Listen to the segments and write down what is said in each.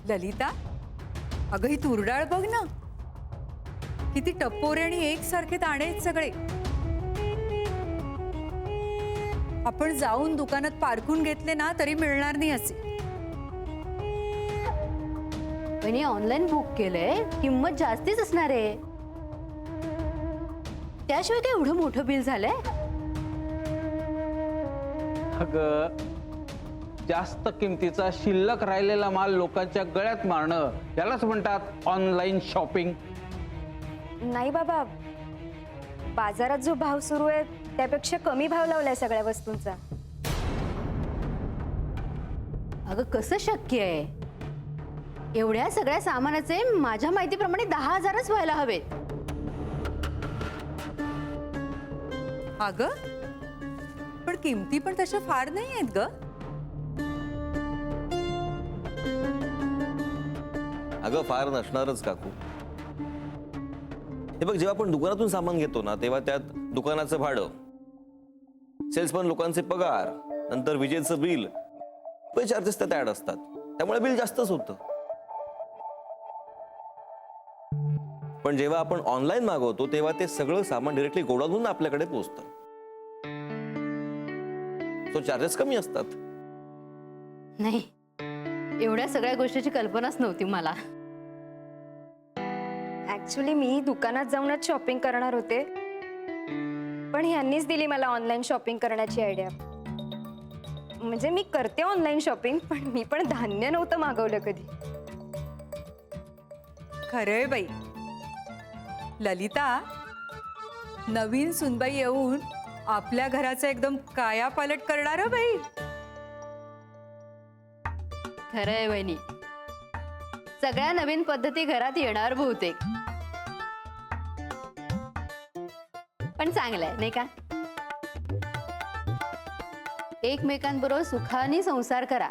ललिता, अगं ही तुरडाळ बघ ना, किती टप्पोरे आणि एकसारखे दाणे आहेत सगळे. आपण जाऊन दुकानात पारखून घेतले ना तरी मिळणार नाही असे. पण ऑनलाईन बुक केलंय, किंमत जास्तीच असणार आहे. त्याशिवाय काय एवढं मोठं बिल झालंय? अगं, जास्त किमतीचा शिल्लक राहिलेला माल लोकांच्या गळ्यात मारणं यालाच म्हणतात ऑनलाईन शॉपिंग. नाही बाबा, बाजारात जो भाव सुरू आहे त्यापेक्षा कमी भाव लावलाय सगळ्या वस्तूंचा. अगं कसं शक्य आहे? एवढ्या सगळ्या सामानाचे माझ्या माहितीप्रमाणे 10,000च व्हायला हवेत. अगं पण किमती पण तशा फार नाही आहेत ग. अगं फार नसणारच काकू. हे बघ, जेव्हा आपण दुकानातून सामान घेतो ना तेव्हा त्यात दुकानाचं भाडं, सेल्समन लोकांचे पगार, नंतर विजेचं बिल, काही चार्जेस त्यात ऍड असतात. त्यामुळे बिल जास्तच होतं. पण जेव्हा आपण ऑनलाईन मागवतो तेव्हा ते सगळं सामान डायरेक्टली गोडाऊनहून आपल्याकडे पोहोचतं. तो चार्जेस कमी असतात. नाही, एवढ्या सगळ्या गोष्टीची कल्पनाच नव्हती मला. ऍक्च्युली मी दुकानात जाऊनच शॉपिंग करणार होते, पण ह्यांनीच दिली मला ऑनलाईन शॉपिंग करण्याची आयडिया. म्हणजे मी करते ऑनलाईन शॉपिंग, पण मी पण धान्य नव्हतं मागवलं कधी. खरंय बाई. ललिता, नवीन सुनबाई येऊन आपल्या घराचं एकदम कायापालट करणार हं बाई. खरंय वहिनी, सगळ्या नवीन पद्धती घरात येणार बहुतेक. पण चांगलंय नाही का? एकमेकांबरोबर सुखाने संसार करा.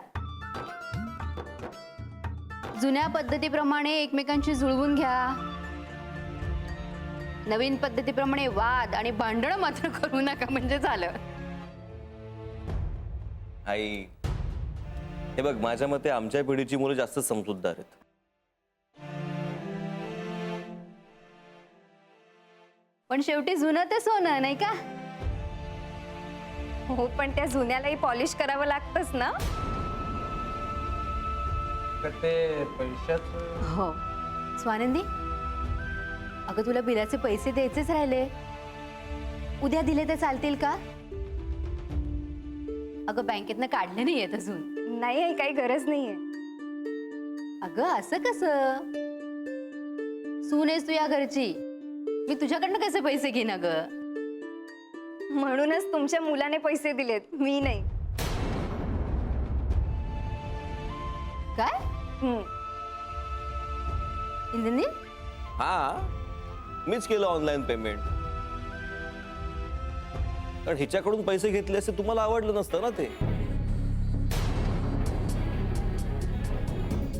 जुन्या पद्धतीप्रमाणे एकमेकांची जुळवून घ्या. नवीन पद्धतीप्रमाणे वाद आणि भांडण मात्र करू नका, म्हणजे झालं. आई, हे बघ, माझ्या मते आमच्या पिढीची मुलं जास्त समजूतदार आहेत. पण शेवटी जुनं ते सोनं नाही का? हो, पण त्या जुन्यालाही पॉलिश करावं लागतंच ना. ते पैशाच हो. स्वानंदी, अगं तुला बिलाचे पैसे द्यायचेच राहिले. उद्या दिले तर चालतील का? अगं बँकेतनं काढले नाही येत अजून. नाही आहे, काही गरज नाहीये. अगं असं कसं? सून आहेस तू या घरची, मी तुझ्याकडनं कसे पैसे घेईन अगं? म्हणूनच तुमच्या मुलाने पैसे दिलेत, मी नाही. काय इंद्रनी? हा, मीच केलं ऑनलाईन पेमेंट. कारण हिच्याकडून पैसे घेतले असते तुम्हाला आवडलं नसतं ना ते.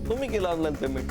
तुम्ही केलं ऑनलाईन पेमेंट.